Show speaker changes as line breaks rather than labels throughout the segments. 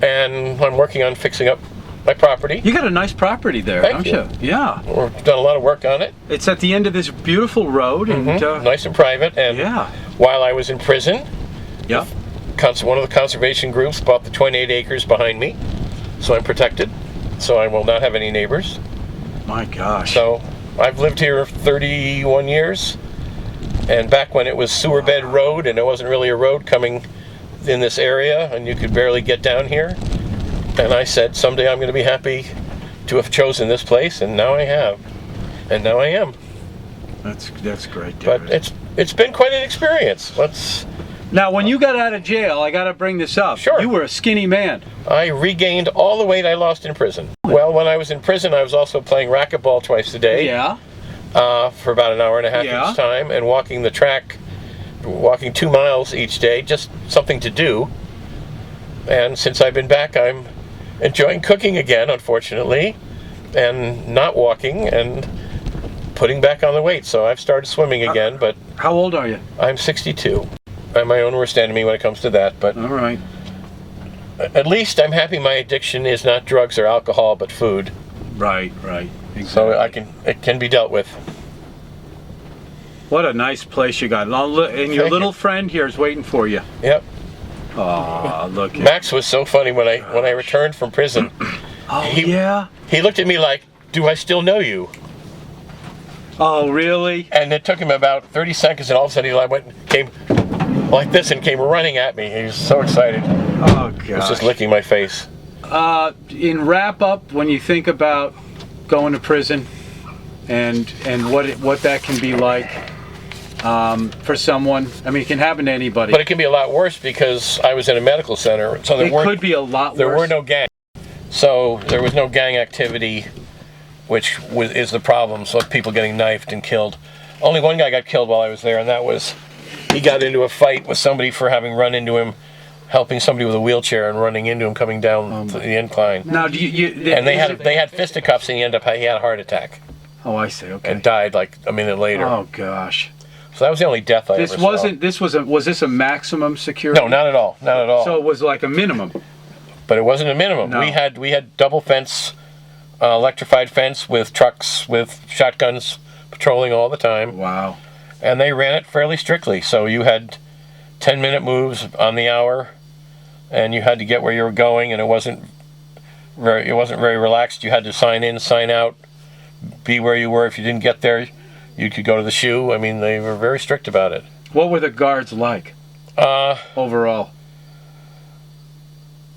and I'm working on fixing up my property.
You got a nice property there, don't you? Yeah.
We've done a lot of work on it.
It's at the end of this beautiful road, and
nice and private. And while I was in prison, one of the conservation groups bought the 28 acres behind me, so I'm protected. So I will not have any neighbors.
My gosh.
So I've lived here 31 years, and back when it was sewer bed road, and it wasn't really a road coming in this area, and you could barely get down here. And I said, someday I'm going to be happy to have chosen this place, and now I have. And now I am.
That's great,
But
David.
it's been quite an experience.
Now, when you got out of jail, I got to bring this up.
Sure.
You were a skinny man.
I regained all the weight I lost in prison. Well, when I was in prison, I was also playing racquetball twice a day.
Yeah.
For about an hour and a half each time, and walking the track, walking 2 miles each day, just something to do. And since I've been back, I'm enjoying cooking again, unfortunately, and not walking and putting back on the weight. So I've started swimming again, but...
How old are you?
I'm 62. I'm my own worst enemy when it comes to that, but...
All right.
At least I'm happy my addiction is not drugs or alcohol, but food.
Right. Exactly.
So it can be dealt with.
What a nice place you got. And your little friend here is waiting for you.
Yep.
Oh, look.
Max was so funny when I returned from prison.
He
looked at me like, "Do I still know you?"
Oh, really?
And it took him about 30 seconds, and all of a sudden he came like this and came running at me. He was so excited.
Oh, gosh.
He was just licking my face.
In wrap up, when you think about going to prison and what that can be like for someone, I mean, it can happen to anybody.
But it can be a lot worse because I was in a medical center, so
it could be a lot worse.
There were no gangs, so there was no gang activity, which is the problem. So people getting knifed and killed. Only one guy got killed while I was there, and that was he got into a fight with somebody for having run into him, helping somebody with a wheelchair and running into him coming down the incline.
Now,
and they had fisticuffs, and he had a heart attack.
Oh, I see. Okay.
And died like a minute later.
Oh gosh.
So that was the only death I ever saw.
Was this a maximum security?
No, not at all. Not at all.
So it was like a minimum.
But it wasn't a minimum.
No.
We had double fence, electrified fence with trucks with shotguns patrolling all the time.
Wow.
And they ran it fairly strictly. So you had 10-minute moves on the hour, and you had to get where you were going, and it wasn't very relaxed. You had to sign in, sign out, be where you were. If you didn't get there, you could go to the shoe. I mean, they were very strict about it.
What were the guards like? Overall?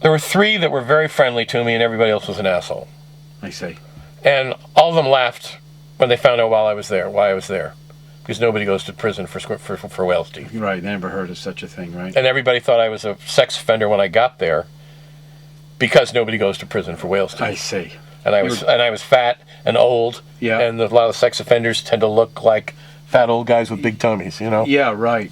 There were 3 that were very friendly to me, and everybody else was an asshole.
I see.
And all of them laughed when they found out why I was there. Because nobody goes to prison for whale's teeth.
Right, never heard of such a thing, right?
And everybody thought I was a sex offender when I got there, because nobody goes to prison for whale's teeth.
I see.
And I was fat and old.
Yeah.
And a lot of sex offenders tend to look like fat old guys with big tummies, you know.
Yeah, right.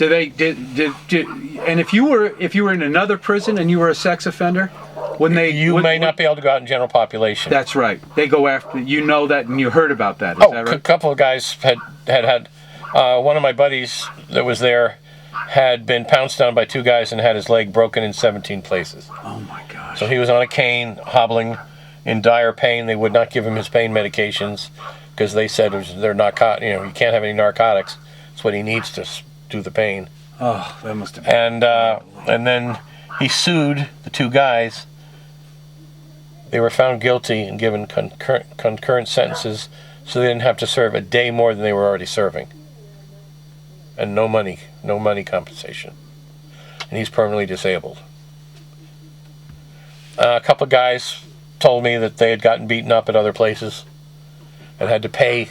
And if you were in another prison and you were a sex offender, you may
not be able to go out in general population.
That's right. They go after you know that, and you heard about that. Is that right?
A couple of guys had one of my buddies that was there had been pounced on by 2 guys and had his leg broken in 17 places.
Oh my gosh.
So he was on a cane, hobbling, in dire pain. They would not give him his pain medications because they said they're narcotic. You know, he can't have any narcotics. It's what he needs to do the pain.
Oh, that must have been.
And then he sued the 2 guys. They were found guilty and given concurrent sentences, so they didn't have to serve a day more than they were already serving. And no money compensation. And he's permanently disabled. A couple of guys told me that they had gotten beaten up at other places and had to pay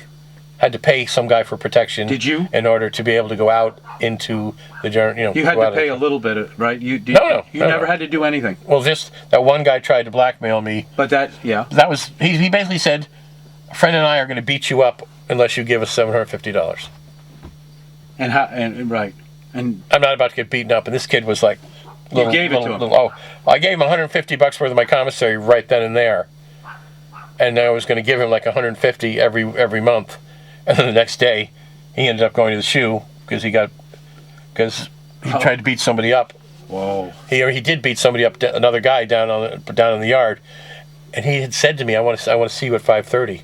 some guy for protection.
Did you?
In order to be able to go out into the general,
You had to pay a little bit, right? You never had to do anything.
Well, just that one guy tried to blackmail me.
But
that was he basically said, "A friend and I are going to beat you up unless you give us $750."
And
I'm not about to get beaten up. And this kid was like,
you gave it to him.
I gave him $150 worth of my commissary right then and there, and I was going to give him like $150 every month. And then the next day, he ended up going to the shoe because he tried to beat somebody up
Whoa.
He did beat somebody up, another guy down in the yard, and he had said to me, "I want to see you at 5:30."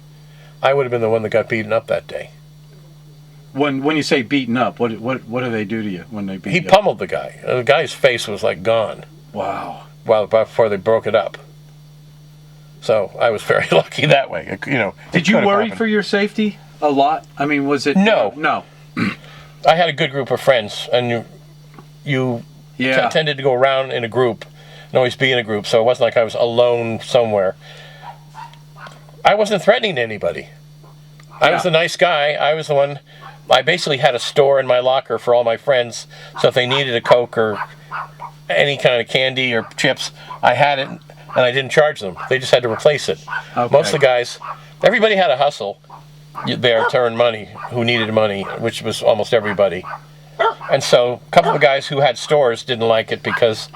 I would have been the one that got beaten up that day.
When you say beaten up, what do they do to you when they beat you?
He pummeled the guy. The guy's face was like gone.
Wow.
Well, before they broke it up. So I was very lucky that way.
Did you worry for your safety a lot? I mean, was it?
No.
No.
I had a good group of friends, and you tended to go around in a group and always be in a group, so it wasn't like I was alone somewhere. I wasn't threatening anybody. I was the nice guy. I was the one. I basically had a store in my locker for all my friends, so if they needed a Coke or any kind of candy or chips, I had it, and I didn't charge them. They just had to replace it.
Okay.
Most of the guys, everybody had a hustle there to earn money, who needed money, which was almost everybody. And so a couple of guys who had stores didn't like it because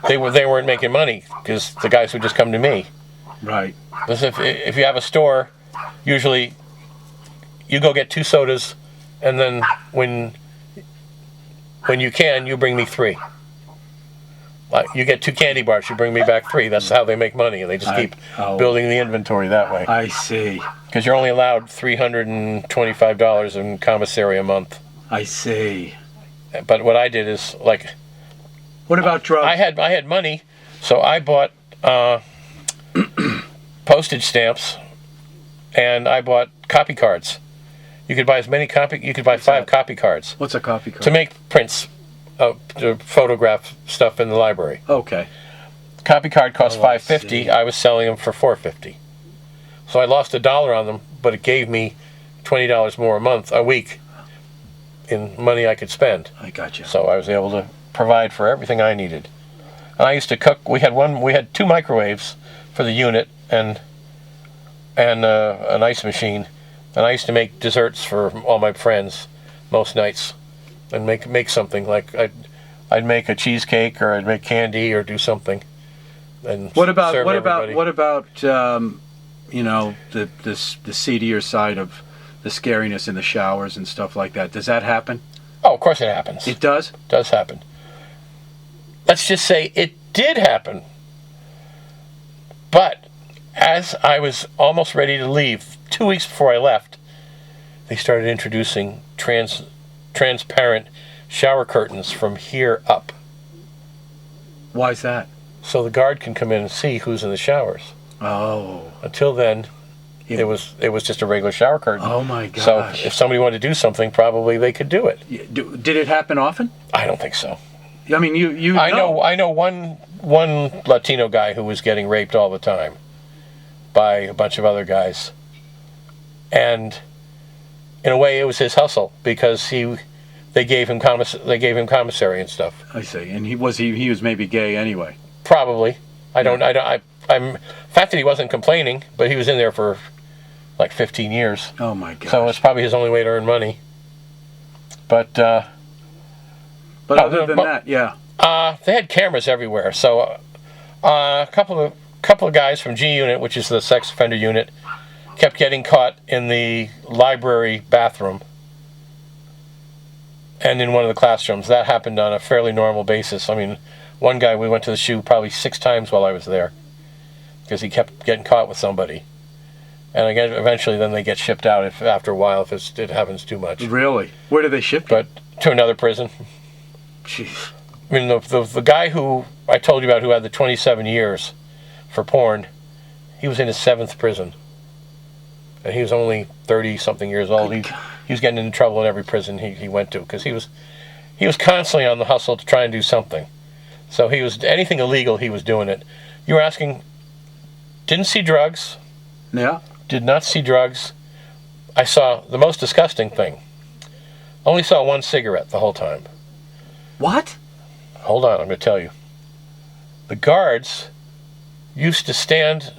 they weren't making money, because the guys would just come to me.
Right.
Because if you have a store, usually you go get 2 sodas, and then when you can, you bring me 3. Like, you get 2 candy bars, you bring me back 3. That's how they make money, and they just keep building the inventory that way.
I see.
Because you're only allowed $325 in commissary a month.
I see.
But what I did is, like,
what about drugs?
I had money, so I bought postage stamps, and I bought copy cards. You could buy You could buy 5 copy cards.
What's a copy card?
To make prints, to photograph stuff in the library.
Okay.
Copy card cost $5.50. I was selling them for $4.50. So I lost $1 on them, but it gave me $20 more a week in money I could spend.
I got you.
So I was able to provide for everything I needed. And I used to cook. We had 2 microwaves for the unit and an ice machine, and I used to make desserts for all my friends most nights, and make something like I'd make a cheesecake, or I'd make candy, or do something. And
what about the seedier side of the scariness in the showers and stuff like that? Does that happen?
Oh, of course it happens.
It does?
It does happen. Let's just say it did happen. But as I was almost ready to leave, 2 weeks before I left, they started introducing transparent shower curtains from here up.
Why is that?
So the guard can come in and see who's in the showers.
Oh.
Until then, it was just a regular shower curtain.
Oh my gosh.
So if somebody wanted to do something, probably they could do it.
Did it happen often?
I don't think so.
I mean, you
I know one Latino guy who was getting raped all the time by a bunch of other guys, and in a way it was his hustle, because they gave him commissary and stuff.
I see. And he was maybe gay anyway.
Probably. The fact that he wasn't complaining, but he was in there for like 15 years.
Oh my God.
So it's probably his only way to earn money. But
other than that, yeah.
They had cameras everywhere. So a couple of guys from G Unit, which is the sex offender unit, kept getting caught in the library bathroom and in one of the classrooms. That happened on a fairly normal basis. I mean, one guy, we went to the SHU probably 6 times while I was there, because he kept getting caught with somebody. And again, eventually then they get shipped out after a while if it happens too much.
Really? Where do they ship you?
But to another prison.
Jeez.
I mean, the guy who I told you about, who had the 27 years for porn, he was in his 7th prison. And he was only 30-something years old. He was getting into trouble in every prison he went to, because he was constantly on the hustle to try and do something. So he was, anything illegal, he was doing it. You were asking, didn't see drugs.
Yeah.
Did not see drugs. I saw the most disgusting thing. Only saw 1 cigarette the whole time.
What?
Hold on, I'm going to tell you. The guards used to stand.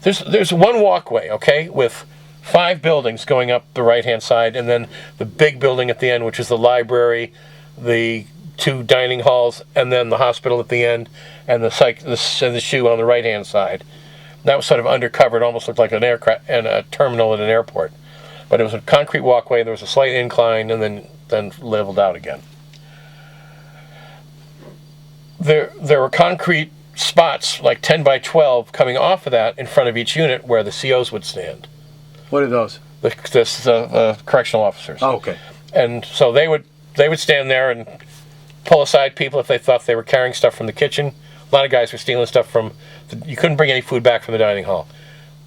There's one walkway, okay, with 5 buildings going up the right-hand side, and then the big building at the end, which is the library, the 2 dining halls, and then the hospital at the end, and the SHU on the right-hand side. That was sort of undercover. It almost looked like an aircraft and a terminal at an airport. But it was a concrete walkway, there was a slight incline, and then leveled out again. there were concrete spots like 10 by 12 coming off of that in front of each unit where the COs would stand.
What are those?
The correctional officers.
Oh, okay.
And so they would stand there and pull aside people if they thought they were carrying stuff from the kitchen. A lot of guys were stealing stuff from. You couldn't bring any food back from the dining hall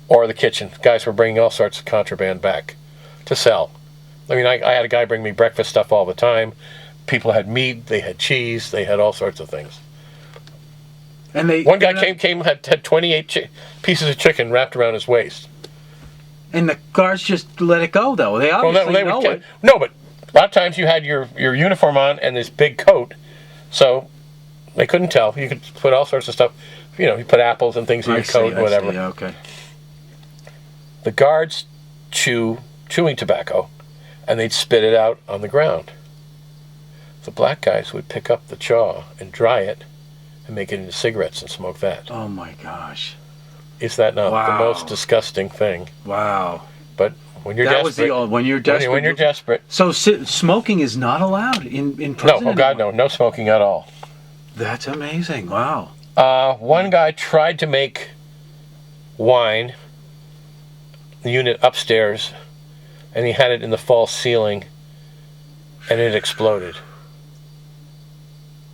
or the kitchen. Guys were bringing all sorts of contraband back to sell. I mean, I had a guy bring me breakfast stuff all the time. People had meat, they had cheese, they had all sorts of things.
And
one guy had 28 pieces of chicken wrapped around his waist.
And the guards just let it go, though. They obviously know it.
No, but a lot of times you had your uniform on and this big coat, so they couldn't tell. You could put all sorts of stuff. You know, you put apples and things in your coat and whatever.
Okay.
The guards chewing tobacco, and they'd spit it out on the ground. The black guys would pick up the chaw and dry it and make it into cigarettes and smoke that.
Oh my gosh.
Is that not the most disgusting thing?
Wow.
But when you're desperate...
when you're desperate.
When you're desperate.
So smoking is not allowed in prison?
No, oh God, no. No smoking at all.
That's amazing. Wow.
One guy tried to make wine, the unit upstairs, and he had it in the false ceiling, and it exploded.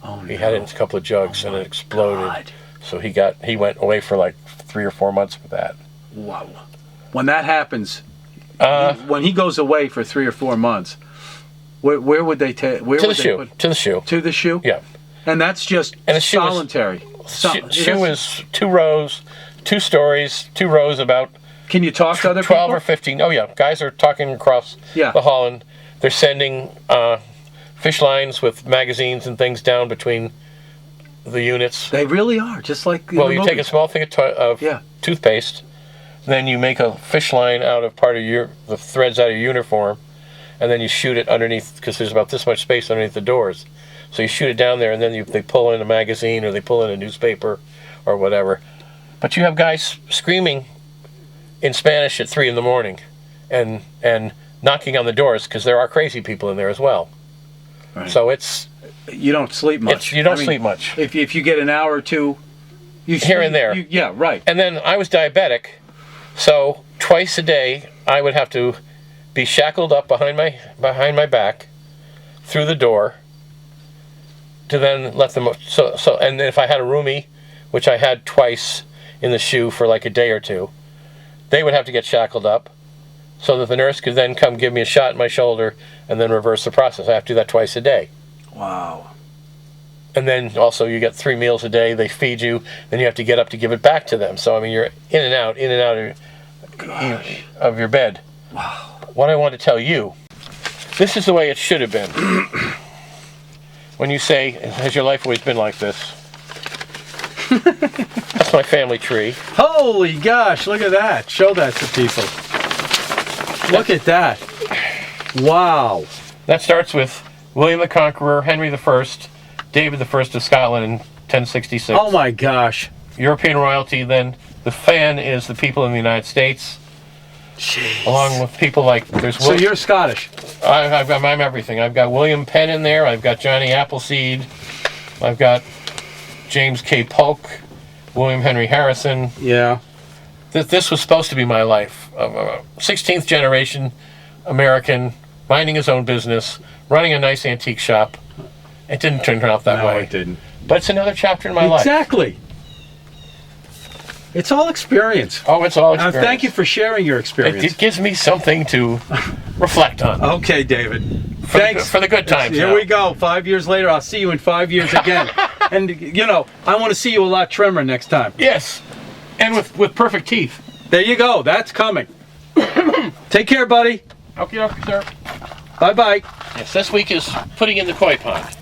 Oh, no.
He had it in a couple of jugs, and it exploded.
God.
So he went away for like 3 or 4 months with that.
Wow. When that happens, when he goes away for 3 or 4 months, where would they take?
To the shoe. To the shoe.
To the shoe.
Yeah.
And that's just solitary.
Shoe is 2 rows, 2 stories, 2 rows about.
Can you talk to other
12
people?
or 15. Oh yeah, guys are talking across the hall, and they're sending fish lines with magazines and things down between the units.
They really are, just like in
well,
the
you
movies.
take a small thing of toothpaste, then you make a fish line out of part of the threads out of your uniform, and then you shoot it underneath, because there's about this much space underneath the doors. So you shoot it down there, and then they pull in a magazine or they pull in a newspaper or whatever. But you have guys screaming in Spanish at 3 a.m. and knocking on the doors, because there are crazy people in there as well. Right. So
you don't sleep much.
You don't sleep much.
If you get an hour or two,
here and there.
Yeah, right.
And then I was diabetic, so twice a day I would have to be shackled up behind my back through the door to then let them. So and if I had a roomie, which I had twice in the shoe for like a day or two, they would have to get shackled up so that the nurse could then come give me a shot in my shoulder and then reverse the process. I have to do that twice a day.
Wow.
And then also you get 3 meals a day. They feed you. Then you have to get up to give it back to them. So, I mean, you're in and out of your bed.
Wow.
What I want to tell you, this is the way it should have been. When you say, has your life always been like this? That's my family tree.
Holy gosh, look at that. Show that to people. Look at that. Wow.
That starts with William the Conqueror, Henry I, David I of Scotland in 1066.
Oh my gosh.
European royalty, then the fan is the people in the United States.
Jeez.
Along with people like
So you're Scottish.
I'm everything. I've got William Penn in there. I've got Johnny Appleseed. I've got James K. Polk, William Henry Harrison.
Yeah.
This was supposed to be my life. 16th generation American, minding his own business, running a nice antique shop. It didn't turn out that way.
No, it didn't.
But it's another chapter in my life.
Exactly. It's all experience.
Oh, it's all experience.
Thank you for sharing your experience.
It gives me something to reflect on.
Okay, David. Thanks.
For the good times.
Here we go. 5 years later, I'll see you in 5 years again. And, I want to see you a lot trimmer next time.
Yes. And with perfect teeth.
There you go. That's coming. Take care, buddy.
Okay, sir.
Bye-bye.
Yes, this week is putting in the koi pond.